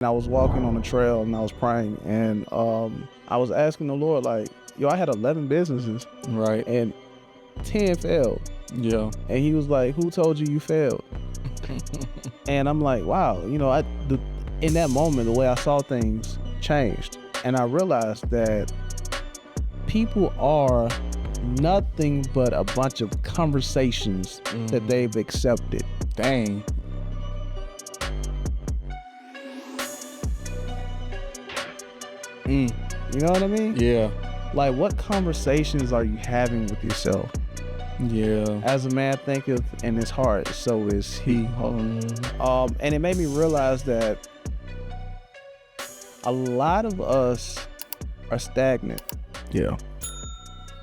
I was walking on the trail and I was praying, and I was asking the Lord, like, yo, I had 11 businesses Right. and 10 failed. Yeah. And he was like, who told you you failed? And I'm like, wow, in that moment, the way I saw things changed. And I realized that people are nothing but a bunch of conversations that they've accepted. Dang. You know what I mean? Yeah. Like, what conversations are you having with yourself? Yeah. As a man thinketh in his heart, so is he. And it made me realize that a lot of us are stagnant. Yeah.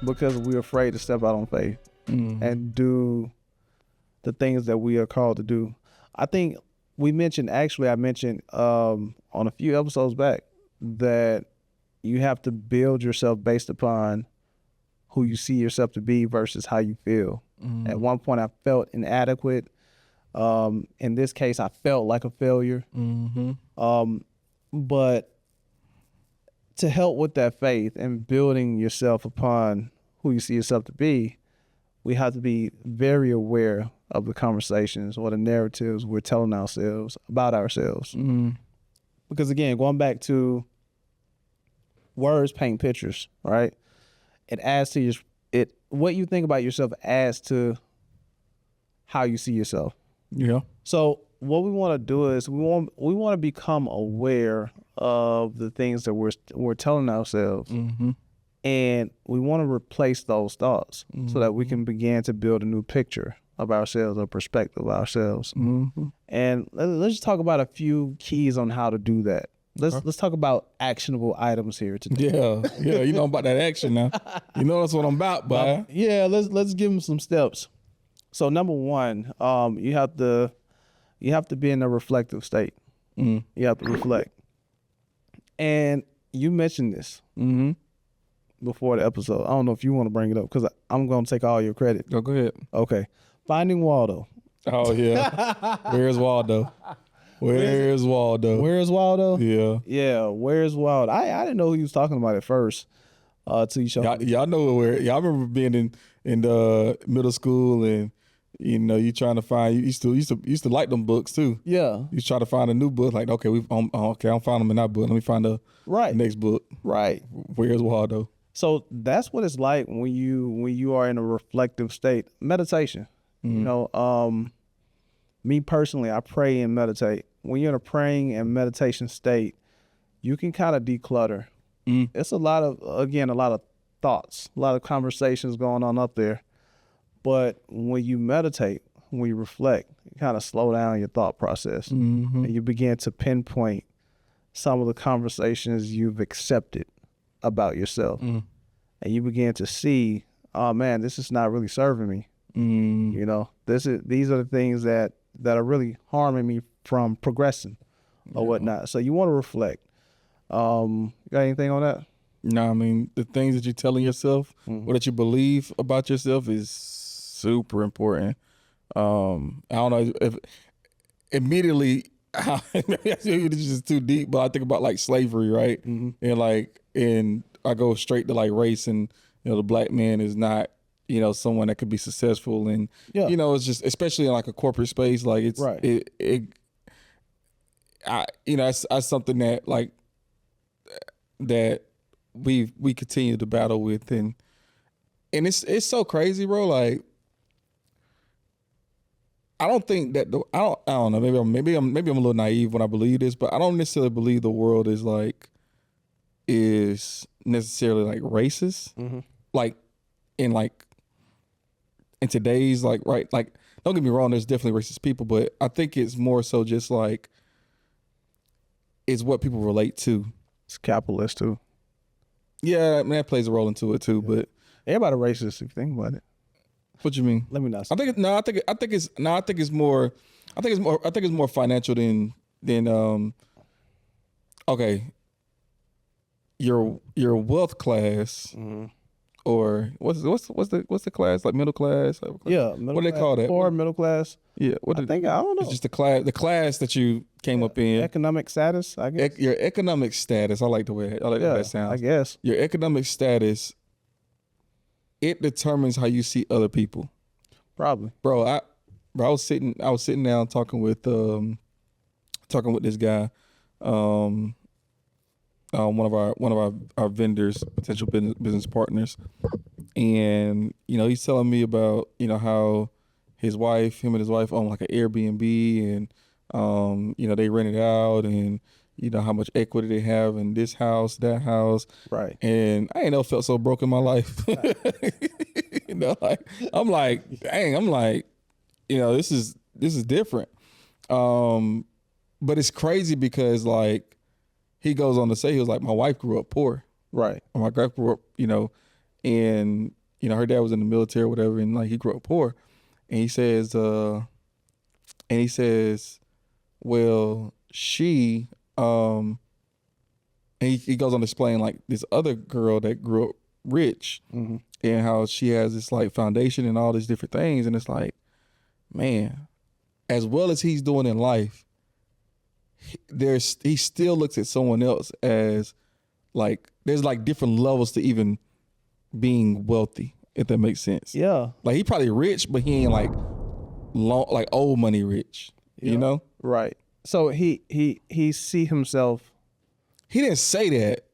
Because we're afraid to step out on faith and do the things that we are called to do. I think I mentioned on a few episodes back that you have to build yourself based upon who you see yourself to be versus how you feel. At one point I felt inadequate. In this case, I felt like a failure. But to help with that faith and building yourself upon who you see yourself to be, we have to be very aware of the conversations or the narratives we're telling ourselves about ourselves. Because again, going back to words paint pictures, right? It adds to what you think about yourself adds to how you see yourself. Yeah. So what we want to do is we want to become aware of the things that we're telling ourselves, and we want to replace those thoughts so that we can begin to build a new picture of ourselves, a perspective of ourselves. And let's just talk about a few keys on how to do that. Let's talk about actionable items here today. Yeah. You know about that action now. You know that's what I'm about, boy. Yeah, let's give them some steps. So number one, you have to be in a reflective state. You have to reflect. And you mentioned this before the episode. I don't know if you want to bring it up because I'm going to take all your credit. Go ahead. Okay. Finding Waldo. Oh, yeah. Where's Waldo? Where's Waldo? Where's Waldo? Yeah. Yeah, where's Waldo? I didn't know who he was talking about at first. Till you showed me. Y'all know where. Y'all remember being in the middle school and you trying to find. You used to like them books too. Yeah. You try to find a new book. Like okay, I don't find them in that book. Let me find the next book. Right. Where's Waldo? So that's what it's like when you are in a reflective state. Meditation. Me personally, I pray and meditate. When you're in a praying and meditation state, you can kind of declutter. It's a lot of thoughts, a lot of conversations going on up there. But when you meditate, when you reflect, you kind of slow down your thought process and you begin to pinpoint some of the conversations you've accepted about yourself. And you begin to see, oh man, this is not really serving me. These are the things that are really harming me from progressing or whatnot. So you want to reflect. You got anything on that? No, I mean, the things that you're telling yourself or that you believe about yourself is super important. I don't know if immediately, maybe this is just too deep, but I think about like slavery, right? And I go straight to like race and, the black man is not, someone that could be successful. And, it's just, especially in like a corporate space, like it's, right. That's something that like, that we continue to battle with. And it's so crazy, bro. Like, I don't think that I don't know. Maybe I'm a little naive when I believe this, but I don't necessarily believe the world is necessarily like racist. Like in today's like don't get me wrong, there's definitely racist people, but I think it's more so just like it's what people relate to. It's capitalist too. Yeah, I mean, that plays a role into it too. But everybody racist if you think about it. What you mean? Let me not. I think it's more financial than okay. Your wealth class or what's the class, like middle class? Yeah, What do they call that? Poor, middle class. Yeah, I don't know. It's just the class that you came up in. Economic status, I guess. Your economic status. I like the way that sounds. I guess. Your economic status, it determines how you see other people. Probably. Bro, I was sitting down talking with this guy, one of our vendors, potential business partners, and he's telling me about how him and his wife own like an Airbnb, and they rent it out, and how much equity they have in this house, that house. Right. And I ain't never felt so broke in my life. I'm like, dang, this is different. But it's crazy because like he goes on to say, he was like, my wife grew up poor. Right. My wife grew up, and her dad was in the military or whatever, and like he grew up poor. And he says, well, she, and he goes on to explain like this other girl that grew up rich, mm-hmm. and how she has this like foundation and all these different things. And it's like, man, as well as he's doing in life, he still looks at someone else as like, there's like different levels to even being wealthy, if that makes sense. Yeah. Like he probably rich, but he ain't like old money rich, Right. So he see himself. He didn't say that,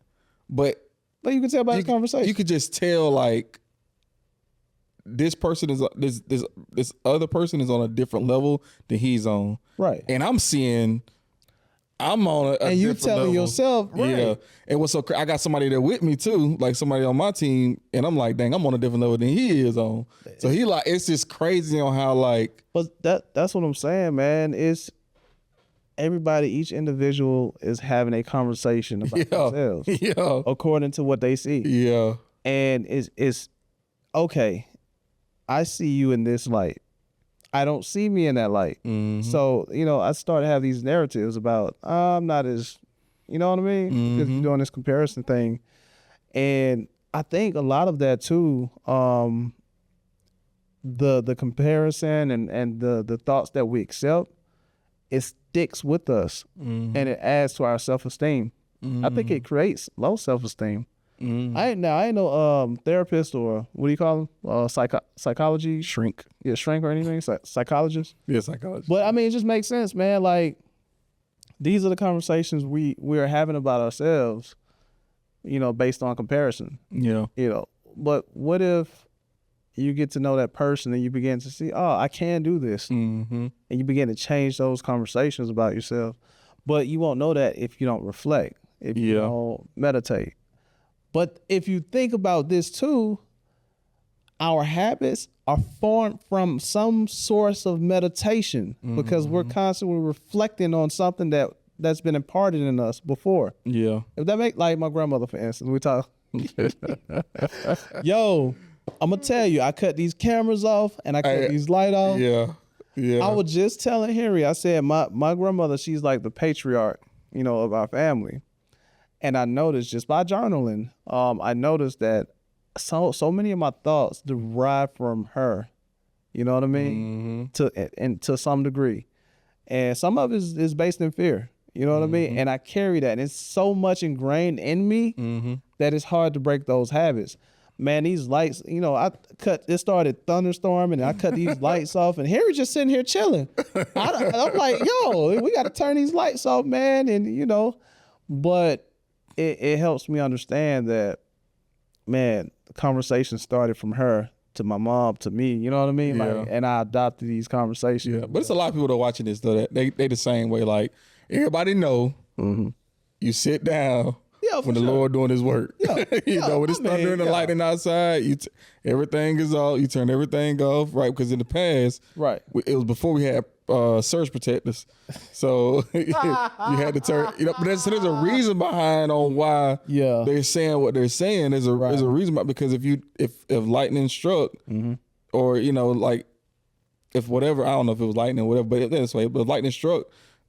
but you can tell by the conversation. You could just tell like this person is this other person is on a different level than he's on. Right. And I'm on a and you different telling level. yourself, right? Yeah. And what's so I got somebody there with me too, like somebody on my team, and I'm like, dang, I'm on a different level than he is on. So he like, it's just crazy on how like. But that's what I'm saying, man. It's everybody, each individual is having a conversation about themselves, according to what they see. Yeah. And it's okay. I see you in this light. I don't see me in that light. Mm-hmm. So, I started to have these narratives about, I'm not as, you know what I mean? Mm-hmm. Because you're doing this comparison thing. And I think a lot of that too, the comparison and the thoughts that we accept, it sticks with us, mm-hmm. and it adds to our self-esteem. Mm-hmm. I think it creates low self-esteem. Mm-hmm. I ain't no therapist, or what do you call them? Psychology Shrink. Yeah, shrink or anything. Psychologist. Yeah, psychologist. But I mean, it just makes sense, man. Like, these are the conversations we are having about ourselves, based on comparison. Yeah. But what if you get to know that person and you begin to see, oh, I can do this, mm-hmm. and you begin to change those conversations about yourself. But you won't know that if you don't reflect, if you don't meditate. But if you think about this too, our habits are formed from some source of meditation, mm-hmm. because we're constantly reflecting on something that's been imparted in us before. Yeah. If that make, like my grandmother, for instance, we talk, yo, I'm gonna tell you, I cut these cameras off and I cut these lights off. Yeah. Yeah. I was just telling Henry, I said my grandmother, she's like the patriarch, of our family. And I noticed just by journaling, I noticed that so many of my thoughts derive from her. You know what I mean? Mm-hmm. To some degree. And some of it is based in fear. You know what I mean? And I carry that. And it's so much ingrained in me that it's hard to break those habits. Man, these lights, it started thunderstorming and I cut these lights off, and Harry just sitting here chilling. I'm like, yo, we got to turn these lights off, man. And, but it helps me understand that, man, the conversation started from her to my mom to me, you know what I mean? Yeah. Like, and I adopted these conversations. Yeah, but it's a lot of people that are watching this though, that they the same way. Like, everybody know, you sit down when the Lord doing his work. Yeah. When it's thunder and the lightning outside, everything is off. You turn everything off, right? Because in the past, right, it was before we had surge protectors, so you had to turn. But there's a reason behind on why they're saying what they're saying. There's a reason behind, because if lightning struck, or like if whatever, I don't know if it was lightning or whatever, but this way, but if lightning struck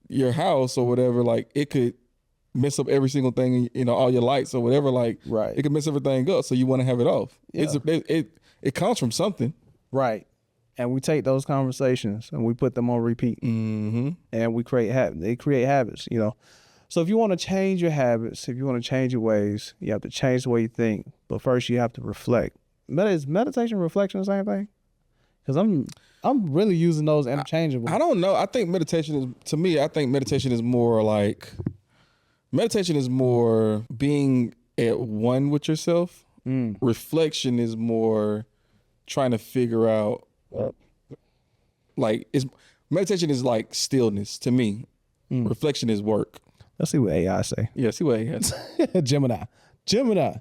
your house or whatever, like it could mess up every single thing, all your lights or whatever. Like, Right. it can mess everything up. So you want to have it off. Yeah. It comes from something. Right. And we take those conversations and we put them on repeat. Mm-hmm. And we create they create habits, So if you want to change your habits, if you want to change your ways, you have to change the way you think. But first you have to reflect. Is meditation and reflection the same thing? Because I'm really using those interchangeable. I don't know. I think meditation is more like, meditation is more being at one with yourself. Reflection is more trying to figure out, like, meditation is like stillness to me. Reflection is work. Let's see what AI say. Yeah, see what AI say. Gemini.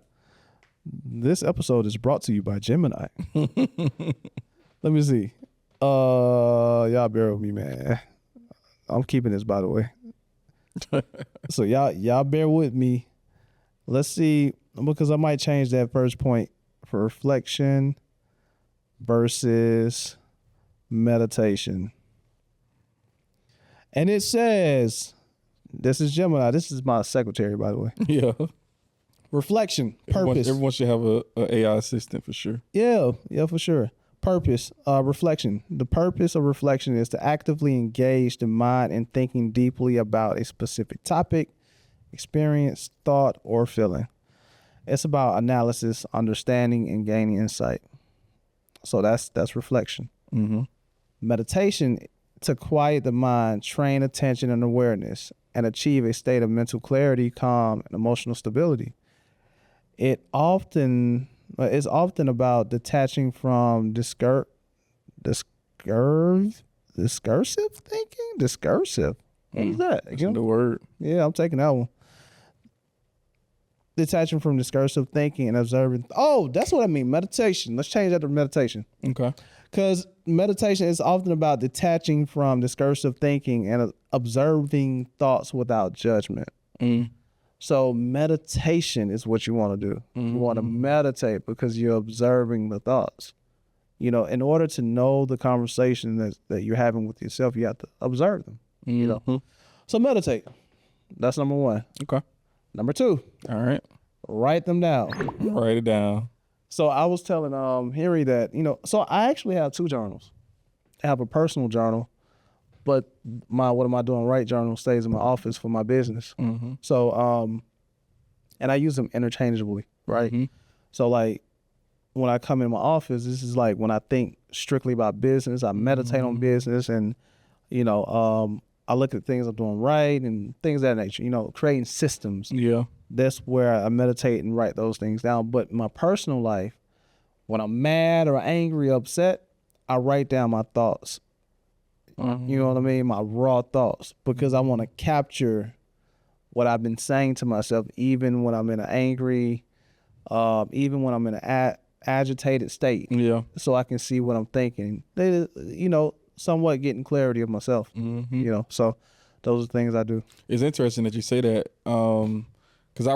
This episode is brought to you by Gemini. Let me see. Y'all bear with me, man. I'm keeping this, by the way. So y'all bear with me. Let's see, because I might change that first point for reflection versus meditation. And it says, this is Gemini. This is my secretary, by the way. Yeah. Reflection, purpose. Everyone should have a AI assistant for sure. Yeah, for sure. Purpose, reflection. The purpose of reflection is to actively engage the mind in thinking deeply about a specific topic, experience, thought, or feeling. It's about analysis, understanding, and gaining insight. So that's reflection. Mm-hmm. Meditation, to quiet the mind, train attention and awareness, and achieve a state of mental clarity, calm, and emotional stability. It's often about detaching from discursive thinking. Discursive. What is that? That's the word. Yeah, I'm taking that one. Detaching from discursive thinking and observing. Oh, that's what I mean. Meditation. Let's change that to meditation. Okay. Because meditation is often about detaching from discursive thinking and observing thoughts without judgment. So meditation is what you want to do. You want to meditate because you're observing the thoughts. In order to know the conversation that you're having with yourself, you have to observe them. So meditate. That's number one. Okay. Number two. All right. Write them down. Write it down. So I was telling Henry that, so I actually have two journals. I have a personal journal, but my What Am I Doing Right journal stays in my office for my business. Mm-hmm. So, and I use them interchangeably, right? Mm-hmm. So like when I come in my office, this is like when I think strictly about business, I meditate on business, and, I look at things I'm doing right and things of that nature, creating systems. Yeah. That's where I meditate and write those things down. But my personal life, when I'm mad or angry or upset, I write down my thoughts. You know what I mean? My raw thoughts, because I want to capture what I've been saying to myself, even when I'm in an angry, even when I'm in an agitated state. Yeah. So I can see what I'm thinking. Somewhat getting clarity of myself. So those are things I do. It's interesting that you say that, because I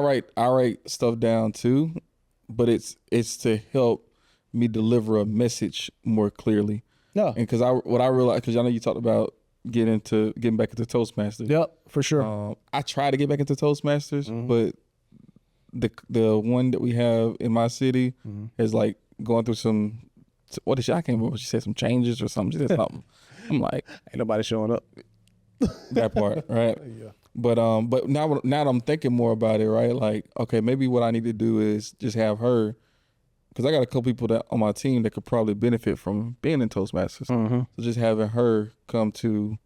write stuff down too, but it's to help me deliver a message more clearly. Yeah. And because what I realized, because I know you talked about getting back into Toastmasters. Yep, for sure. I try to get back into Toastmasters, but the one that we have in my city is like going through some. What did she? I can't remember what she said. Some changes or something. She said something. I'm like, ain't nobody showing up. That part, right? Yeah. But now that I'm thinking more about it, right? Like, okay, maybe what I need to do is just have her, because I got a couple people that on my team that could probably benefit from being in Toastmasters. So just having her come to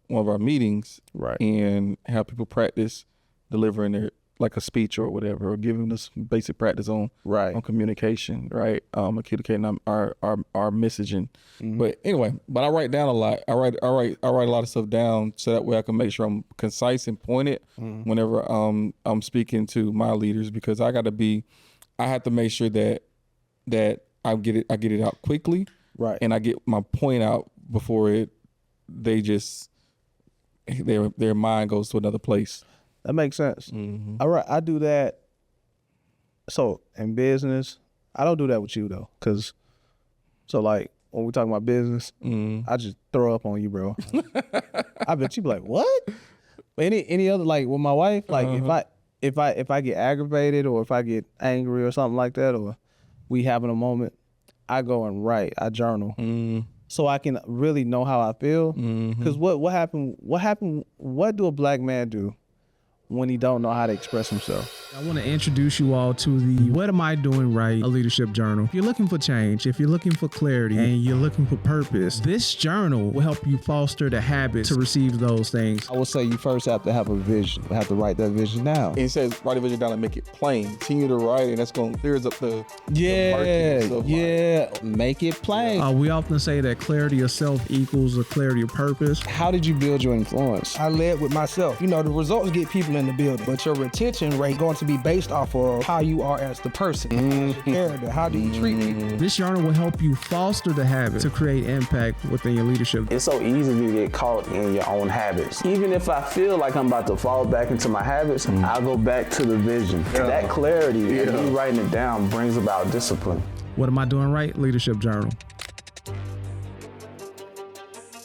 one of our meetings, right, and have people practice delivering their, like, a speech or whatever, or giving us basic practice on communication, right? Communicating our messaging. But anyway, I write down a lot. I write a lot of stuff down so that way I can make sure I'm concise and pointed whenever I'm speaking to my leaders, because I have to make sure that I get it out quickly, right? And I get my point out before their mind goes to another place. That makes sense. I do that. So in business, I don't do that with you though, because like when we talk about business, I just throw up on you, bro. I bet you be like, what? But any other, like with my wife, like if I get aggravated or if I get angry or something like that, or we having a moment, I go and write. I journal. So I can really know how I feel. Because what happened? What do a black man do when he don't know how to express himself? I want to introduce you all to the What Am I Doing Right? A Leadership Journal. If you're looking for change, if you're looking for clarity, and you're looking for purpose, this journal will help you foster the habits to receive those things. I would say you first have to have a vision. You have to write that vision down. And it says write a vision down and make it plain. Continue to write, and that's going to clear up the Make it plain. We often say that clarity of self equals a clarity of purpose. How did you build your influence? I led with myself. You know, the results get people in the building, but your retention rate going to be based off of how you are as the person, your character, how do you treat people. This journal will help you foster the habit to create impact within your leadership. It's so easy to get caught in your own habits. Even if I feel like I'm about to fall back into my habits, I'll go back to the vision. That clarity and me writing it down brings about discipline. What Am I Doing Right? Leadership Journal.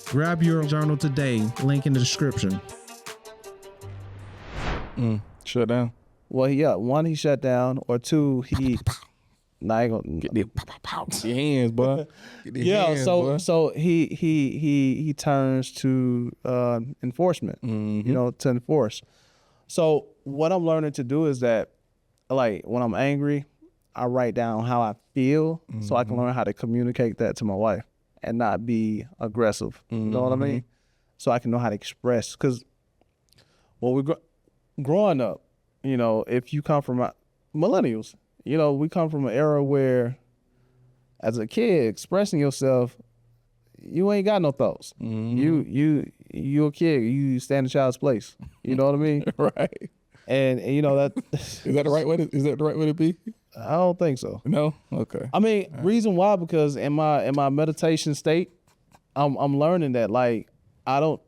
Grab your journal today. Link in the description. Shut down. Well, yeah, one, he shut down, or two, he. Nah, I ain't gonna Get your hands, boy. Get your hands, boy. So he turns to enforcement. You know, to enforce. So what I'm learning to do is that, like, when I'm angry, I write down how I feel, so I can learn how to communicate that to my wife and not be aggressive. You know what I mean? So I can know how to express. Because, well, we're growing up. You know, if you come from millennials, you know, we come from an era where, as a kid, expressing yourself, you ain't got no thoughts. You a kid. You stand in child's place. You know what I mean? Right. And you know that. Is that the right way? Is that the right way to be? I don't think so. No. Okay. I mean, reason why, because in my meditation state, I'm learning that, like, I don't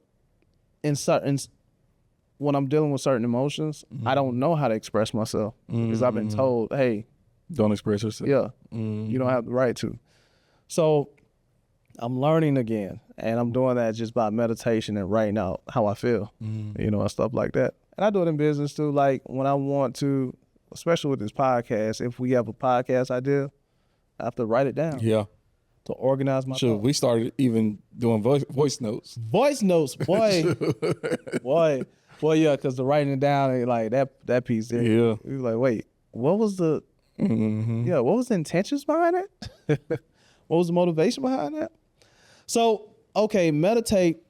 when I'm dealing with certain emotions, I don't know how to express myself because I've been told, hey, don't express yourself. Yeah, you don't have the right to. So I'm learning again, and I'm doing that just by meditation and writing out how I feel, you know, and stuff like that. And I do it in business too. Like when I want to, especially with this podcast, if we have a podcast idea, I have to write it down. Yeah. To organize my thoughts. We started even doing voice notes. Voice notes, boy. Boy, yeah, because the writing it down, like that piece there. Yeah. We was like, wait, what was the what was the intentions behind it? What was the motivation behind that? So, okay, meditate,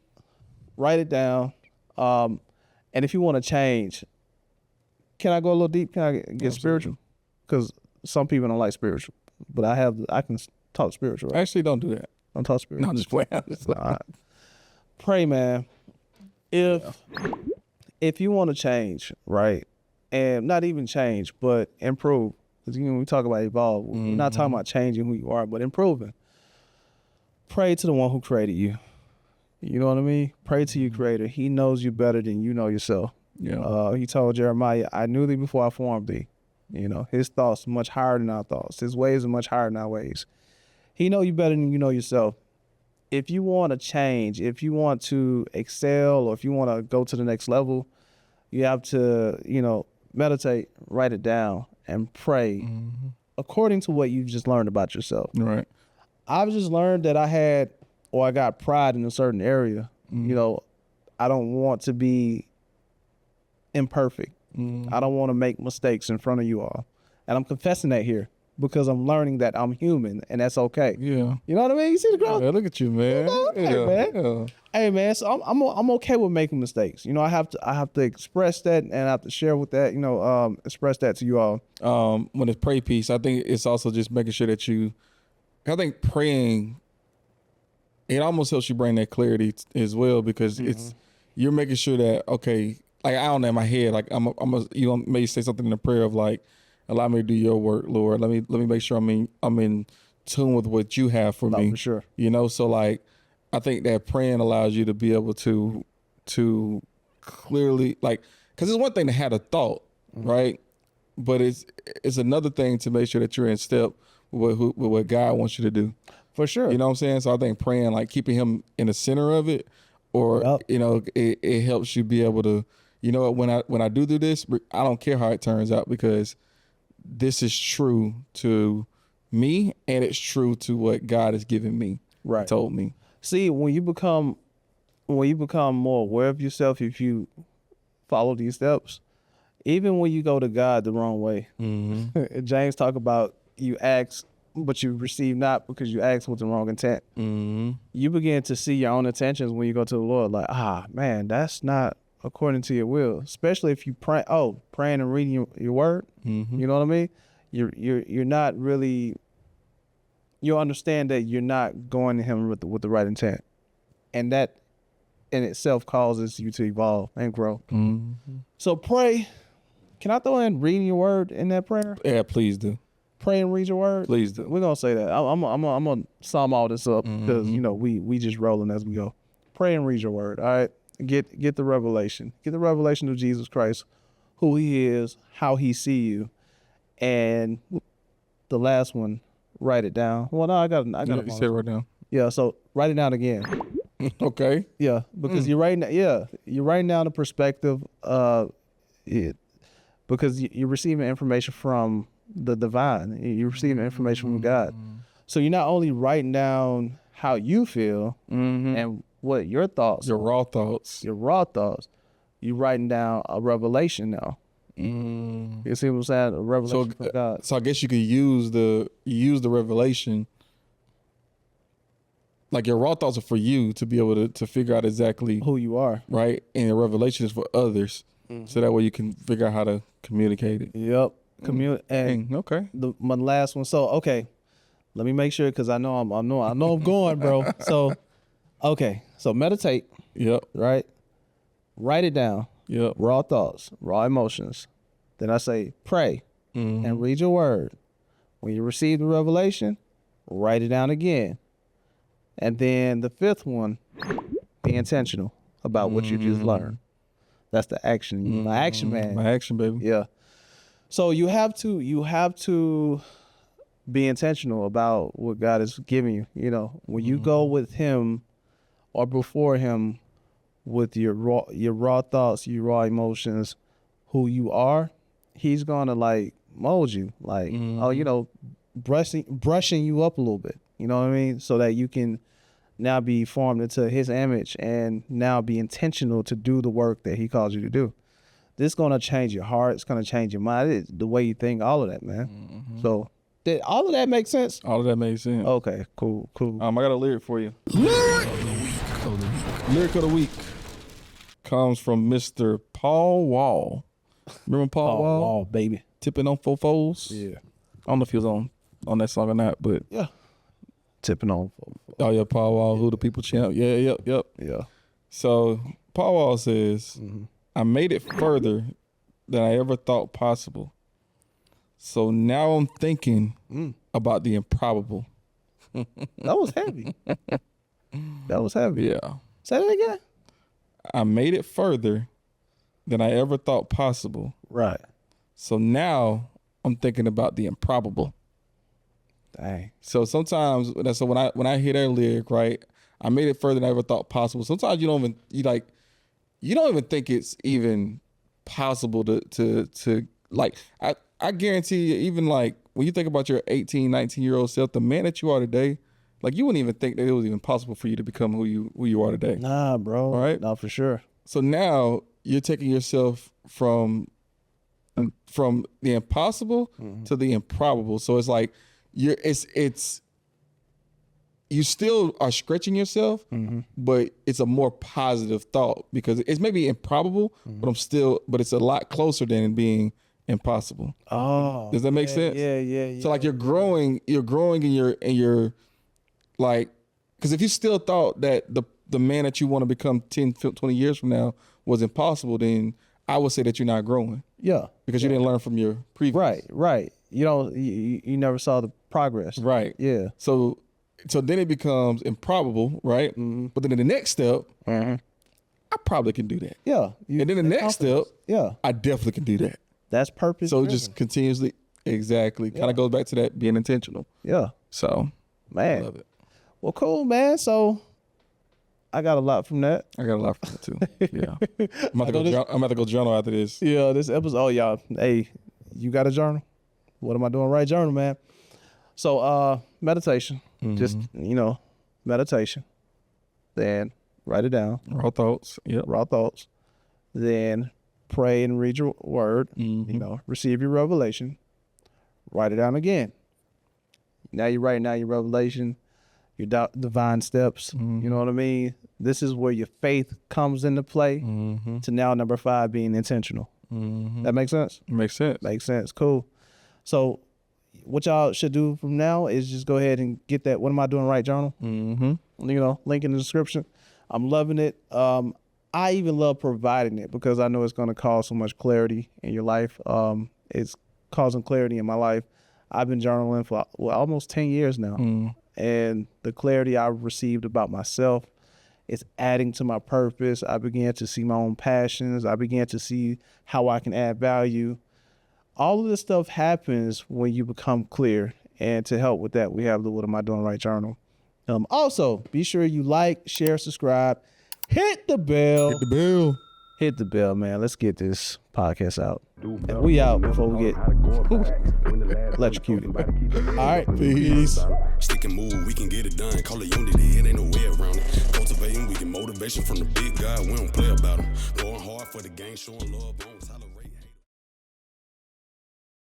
write it down. And if you want to change, can I go a little deep? Can I get spiritual? Because some people don't like spiritual, but I can talk spiritual. Right? Actually, don't do that. Don't talk spiritual. No, I'm just playing. Pray, man. If you want to change, right, and not even change, but improve, because we talk about evolve. We're not talking about changing who you are, but improving. Pray to the one who created you. You know what I mean? Pray to your creator. He knows you better than you know yourself. Yeah. He told Jeremiah, I knew thee before I formed thee. You know, his thoughts are much higher than our thoughts. His ways are much higher than our ways. He know you better than you know yourself. If you want to change, if you want to excel, or if you want to go to the next level, you have to, you know, meditate, write it down, and pray according to what you've just learned about yourself. Right. I've just learned that I got pride in a certain area. You know, I don't want to be imperfect. I don't want to make mistakes in front of you all. And I'm confessing that here because I'm learning that I'm human and that's okay. Yeah. You know what I mean? You see the growth? Yeah, look at you, man. Man. Hey, man, so I'm okay with making mistakes. You know, I have to express that and I have to share with that, you know, express that to you all. When it's pray piece, I think it's also just making sure that I think praying, it almost helps you bring that clarity as well, because you're making sure that, okay, like I don't know in my head, like you may say something in the prayer of like, allow me to do your work, Lord. Let me make sure I'm in tune with what you have for me. For sure. You know, so like I think that praying allows you to be able to clearly, like, because it's one thing to have a thought, right? But it's another thing to make sure that you're in step with what God wants you to do. For sure. You know what I'm saying? So I think praying, like keeping him in the center of it, or you know, it helps you be able to you know what, when I do this, I don't care how it turns out, because this is true to me, and it's true to what God has given me, Right. told me. See, when you become more aware of yourself, if you follow these steps, even when you go to God the wrong way, James talk about you ask, but you receive not because you ask with the wrong intent. You begin to see your own intentions when you go to the Lord, like, man, that's not according to your will. Especially if you praying and reading your word. You know what I mean? You're not really. You'll understand that you're not going to Him with the right intent, and that in itself causes you to evolve and grow. So pray. Can I throw in reading your word in that prayer? Yeah, please do. Pray and read your word. Please do. We're gonna say that. I'm gonna sum all this up because we just rolling as we go. Pray and read your word. All right. Get the revelation. Get the revelation of Jesus Christ, who He is, how He see you, and the last one, write it down. Well, no, I got. You said it right now. Yeah. So write it down again. Okay. Yeah, because you're writing. Yeah, you're writing down the perspective. Because you're receiving information from the divine. You're receiving information from God. So you're not only writing down how you feel and what your thoughts, Your raw thoughts. you're writing down a revelation now. You see what I'm saying? A revelation from God. So I guess you could use the revelation. Like, your raw thoughts are for you to be able to figure out exactly Who you are. right, and the revelation is for others, so that way you can figure out how to communicate it. Yep. And Okay. my last one. So okay, let me make sure because I know I'm going, bro. So okay, so meditate. Yep. Right. Write it down. Yep. Raw thoughts, raw emotions. Then I say pray and read your word. When you receive the revelation, write it down again. And then the fifth one, be intentional about what you just learned. That's the action. My action man. My action, baby. Yeah. So you have to be intentional about what God is giving you. You know, when you go with Him or before Him with your raw thoughts, your raw emotions, who you are, He's gonna like mold you, like brushing you up a little bit. You know what I mean? So that you can now be formed into His image and now be intentional to do the work that He calls you to do. This is gonna change your heart. It's gonna change your mind. The way you think, all of that, man. So did all of that make sense? All of that makes sense. Okay, cool. I got a lyric for you. Lyric of the week comes from Mr. Paul Wall. Remember Paul Wall? Wall, baby. Tipping on fofos? Yeah. I don't know if he was on that song or not, but Yeah. Tipping on. oh yeah, Paul Wall, Who the People Champ. Yeah. Yeah. So Paul Wall says, I made it further than I ever thought possible. So now I'm thinking about the improbable. That was heavy. That was heavy. Yeah. Say that again. I made it further than I ever thought possible. Right. So now I'm thinking about the improbable. Dang. So sometimes, so when I hear that lyric, right, I made it further than I ever thought possible. Sometimes you don't even think it's even possible to like, I guarantee you, even like when you think about your 18, 19-year-old self, the man that you are today, like you wouldn't even think that it was even possible for you to become who you are today. Nah, bro. All right? Nah, for sure. So now you're taking yourself from the impossible to the improbable. So it's like you still are stretching yourself, but it's a more positive thought because it's maybe improbable, but it's a lot closer than being impossible. Oh. Does that make sense? Yeah. So like you're growing in your like, because if you still thought that the man that you want to become 10, 20 years from now was impossible, then I would say that you're not growing. Yeah. Because you didn't learn from your previous. Right. You never saw the progress. Right. Yeah. So then it becomes improbable, right? But then in the next step, I probably can do that. Yeah. And then the next step, yeah, I definitely can do that. that's purpose. So it just continuously, exactly, kind of goes back to that being intentional. Yeah. So Man. love it. Well, cool, man. So I got a lot from that. I got a lot from that too. Yeah. I'm about to go journal after this. Yeah, this episode. Oh, y'all. Hey, you got a journal? What am I doing right? Journal, man. So, meditation. Just, meditation. Then write it down. Raw thoughts. Yep. Raw thoughts. Then pray and read your word. Receive your revelation. Write it down again. Now you're writing down your revelation, your divine steps. You know what I mean? This is where your faith comes into play. To now number 5 being intentional. That makes sense? Makes sense. Makes sense. Cool. So what y'all should do from now is just go ahead and get that What Am I Doing Right journal. Link in the description. I'm loving it. I even love providing it because I know it's going to cause so much clarity in your life. It's causing clarity in my life. I've been journaling for almost 10 years now. And the clarity I've received about myself is adding to my purpose. I began to see my own passions. I began to see how I can add value. All of this stuff happens when you become clear. And to help with that, we have the What Am I Doing Right journal. Also, be sure you like, share, subscribe, hit the bell. Hit the bell. Hit the bell, man. Let's get this podcast out. And we out before we get electrocuted. All right, peace. Stick and move, we can get it done. Call it unity, it ain't no way around it. Cultivating, we get motivation from the big guy. We don't play about him. Going hard for the game, showing love.